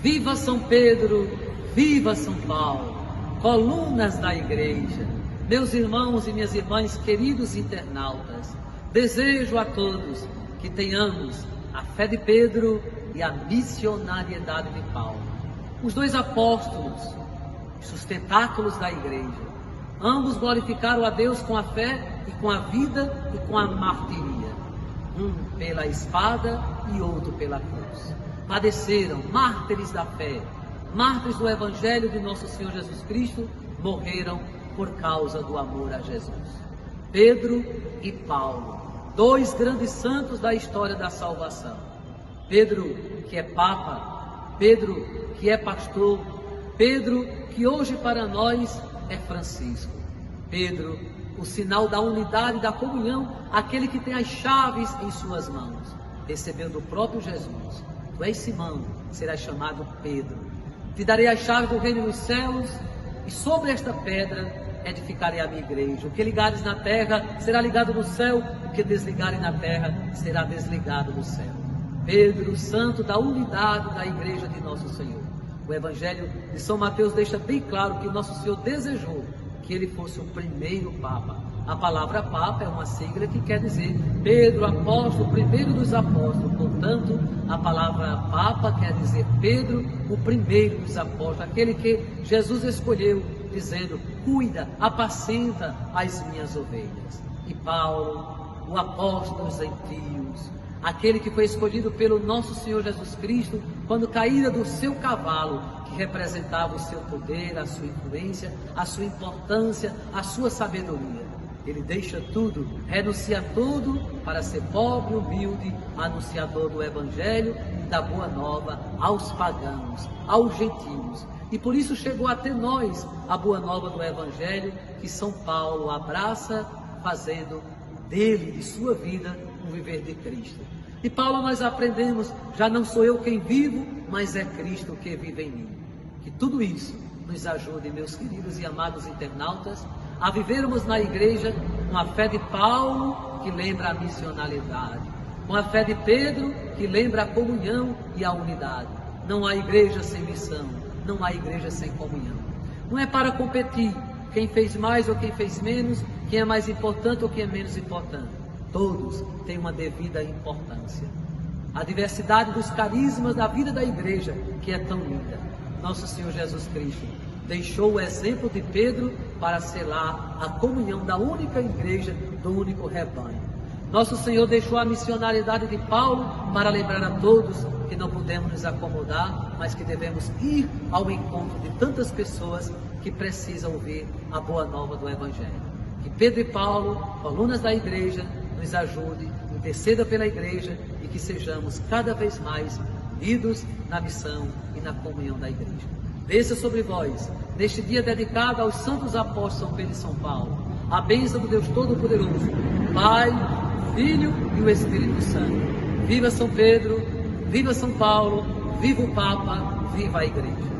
Viva São Pedro, viva São Paulo, colunas da Igreja. Meus irmãos e minhas irmãs, queridos internautas, desejo a todos que tenhamos a fé de Pedro e a missionariedade de Paulo. Os dois apóstolos, os sustentáculos da Igreja, ambos glorificaram a Deus com a fé e com a vida e com a martiria. Um pela espada e outro pela cruz. Padeceram, mártires da fé, mártires do Evangelho de nosso Senhor Jesus Cristo, morreram por causa do amor a Jesus. Pedro e Paulo, dois grandes santos da história da salvação. Pedro, que é Papa, Pedro, que é pastor, Pedro, que hoje para nós é Francisco. Pedro, o sinal da unidade e da comunhão, aquele que tem as chaves em suas mãos, recebeu do próprio Jesus. Tu és Simão, serás chamado Pedro. Te darei as chaves do reino dos céus, e sobre esta pedra edificarei a minha igreja. O que ligares na terra será ligado no céu, o que desligares na terra será desligado no céu. Pedro, santo da unidade da igreja de nosso Senhor. O Evangelho de São Mateus deixa bem claro que nosso Senhor desejou que ele fosse o primeiro Papa. A palavra Papa é uma sigla que quer dizer Pedro, apóstolo, primeiro dos apóstolos. Portanto, a palavra Papa quer dizer Pedro, o primeiro dos apóstolos, aquele que Jesus escolheu, dizendo: cuida, apacenta as minhas ovelhas. E Paulo, o apóstolo dos gentios, aquele que foi escolhido pelo nosso Senhor Jesus Cristo, quando caíra do seu cavalo, que representava o seu poder, a sua influência, a sua importância, a sua sabedoria. Ele deixa tudo, renuncia tudo para ser pobre, humilde, anunciador do Evangelho e da Boa Nova aos pagãos, aos gentios. E por isso chegou até nós a Boa Nova do Evangelho, que São Paulo abraça, fazendo dele, de sua vida, um viver de Cristo. E Paulo nós aprendemos: já não sou eu quem vivo, mas é Cristo que vive em mim. Que tudo isso nos ajude, meus queridos e amados internautas, a vivermos na igreja com a fé de Paulo, que lembra a missionalidade, com a fé de Pedro, que lembra a comunhão e a unidade. Não há igreja sem missão, não há igreja sem comunhão. Não é para competir quem fez mais ou quem fez menos, quem é mais importante ou quem é menos importante. Todos têm uma devida importância. A diversidade dos carismas da vida da igreja, que é tão linda. Nosso Senhor Jesus Cristo deixou o exemplo de Pedro para selar a comunhão da única igreja, do único rebanho. Nosso Senhor deixou a missionalidade de Paulo para lembrar a todos que não podemos nos acomodar, mas que devemos ir ao encontro de tantas pessoas que precisam ouvir a boa nova do Evangelho. Que Pedro e Paulo, colunas da igreja, nos ajude, interceda pela igreja e que sejamos cada vez mais unidos na missão e na comunhão da igreja. Desça sobre vós, neste dia dedicado aos santos apóstolos São Pedro e São Paulo, a bênção do Deus Todo-Poderoso, Pai, Filho e o Espírito Santo. Viva São Pedro, viva São Paulo, viva o Papa, viva a Igreja.